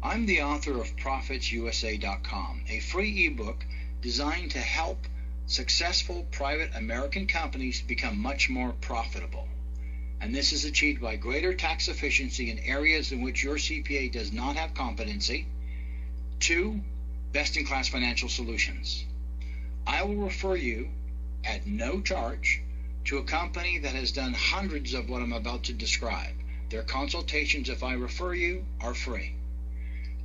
I'm the author of ProfitsUSA.com, a free ebook designed to help successful private American companies become much more profitable. And this is achieved by greater tax efficiency in areas in which your CPA does not have competency. 2, best-in-class financial solutions. I will refer you at no charge to a company that has done hundreds of what I'm about to describe. Their consultations, if I refer you, are free.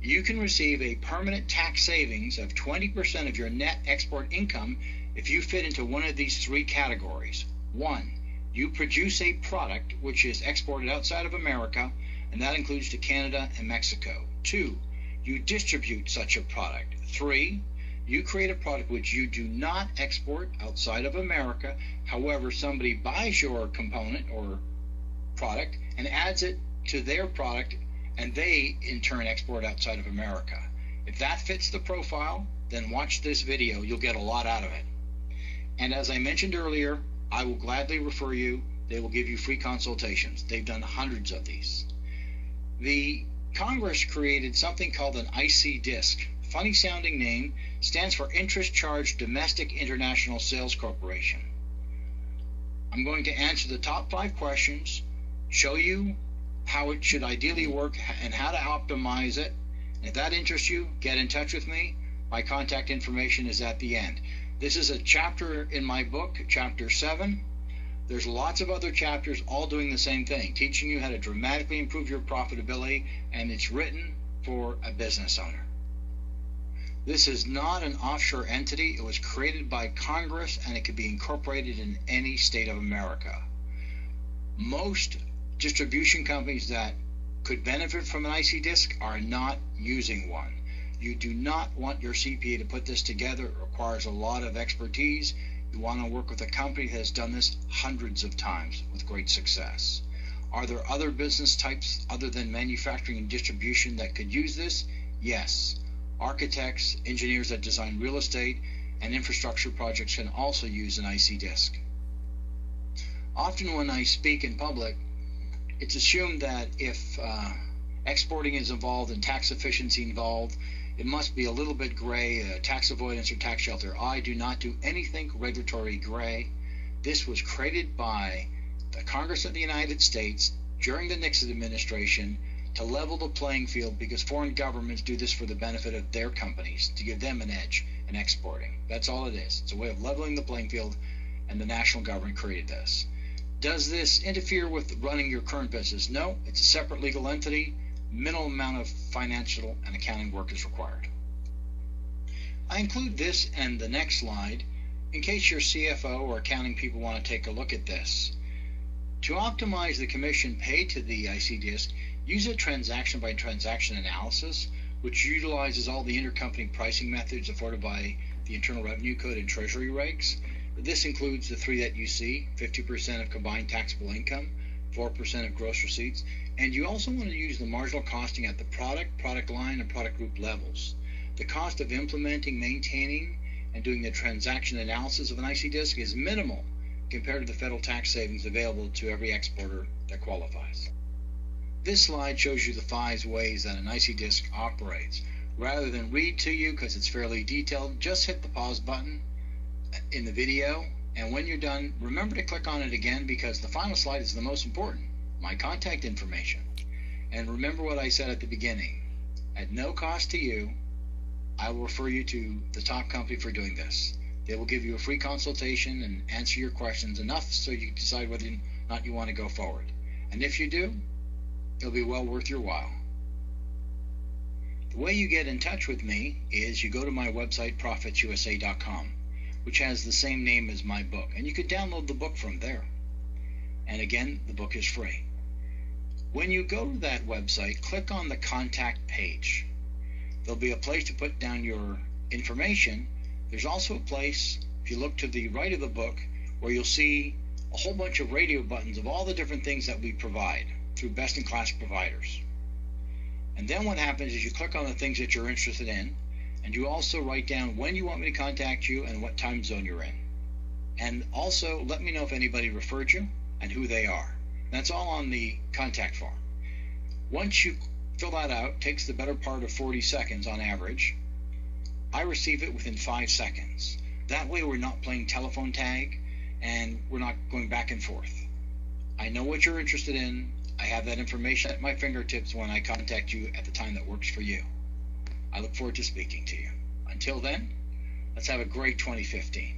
You can receive a permanent tax savings of 20% of your net export income if you fit into one of these 3 categories. 1, you produce a product which is exported outside of America, and that includes to Canada and Mexico. 2, you distribute such a product. 3, you create a product which you do not export outside of America. However, somebody buys your component or product and adds it to their product, and they in turn export outside of America. If that fits the profile, then watch this video. You'll get a lot out of it. And as I mentioned earlier, I will gladly refer you. They will give you free consultations. They've done hundreds of these. The Congress created something called an IC-DISC. Funny sounding name, stands for Interest Charged Domestic International Sales Corporation. I'm going to answer the top 5 questions, show you how it should ideally work and how to optimize it. If that interests you, get in touch with me. My contact information is at the end. This is a chapter in my book, chapter 7. There's lots of other chapters all doing the same thing, teaching you how to dramatically improve your profitability, and it's written for a business owner. This is not an offshore entity. It was created by Congress, and it could be incorporated in any state of America. Most distribution companies that could benefit from an IC-DISC are not using one. You do not want your CPA to put this together. It requires a lot of expertise. You want to work with a company that has done this hundreds of times with great success. Are there other business types other than manufacturing and distribution that could use this? Yes. Architects, engineers that design real estate and infrastructure projects can also use an IC-DISC. Often when I speak in public, it's assumed that if exporting is involved and tax efficiency involved, it must be a little bit gray, tax avoidance or tax shelter. I do not do anything regulatory gray. This was created by the Congress of the United States during the Nixon administration to level the playing field, because foreign governments do this for the benefit of their companies, to give them an edge in exporting. That's all it is. It's a way of leveling the playing field, and the national government created this. Does this interfere with running your current business? No, it's a separate legal entity. Minimal amount of financial and accounting work is required. I include this and the next slide in case your CFO or accounting people want to take a look at this. To optimize the commission paid to the IC-DISC, use a transaction by transaction analysis, which utilizes all the intercompany pricing methods afforded by the Internal Revenue Code and Treasury regs. This includes the 3 that you see: 50% of combined taxable income, 4% of gross receipts, and you also want to use the marginal costing at the product line, and product group levels. The cost of implementing, maintaining, and doing the transaction analysis of an IC-DISC is minimal compared to the federal tax savings available to every exporter that qualifies. This slide shows you the 5 ways that an IC-DISC operates. Rather than read to you, because it's fairly detailed, just hit the pause button in the video, and when you're done, remember to click on it again, because the final slide is the most important, my contact information. And remember what I said at the beginning: at no cost to you, I will refer you to the top company for doing this. They will give you a free consultation and answer your questions enough so you can decide whether or not you want to go forward. And if you do, it'll be well worth your while. The way you get in touch with me is you go to my website, ProfitsUSA.com, which has the same name as my book, and you could download the book from there. And again, the book is free. When you go to that website, click on the contact page. There'll be a place to put down your information. There's also a place, if you look to the right of the book, where you'll see a whole bunch of radio buttons of all the different things that we provide through best-in-class providers. And then what happens is you click on the things that you're interested in, and you also write down when you want me to contact you and what time zone you're in. And also let me know if anybody referred you and who they are. That's all on the contact form. Once you Fill that out. Takes the better part of 40 seconds on average. I receive it within 5 seconds. That way we're not playing telephone tag and we're not going back and forth. I know what you're interested in. I have that information at my fingertips when I contact you at the time that works for you. I look forward to speaking to you. Until then, let's have a great 2015.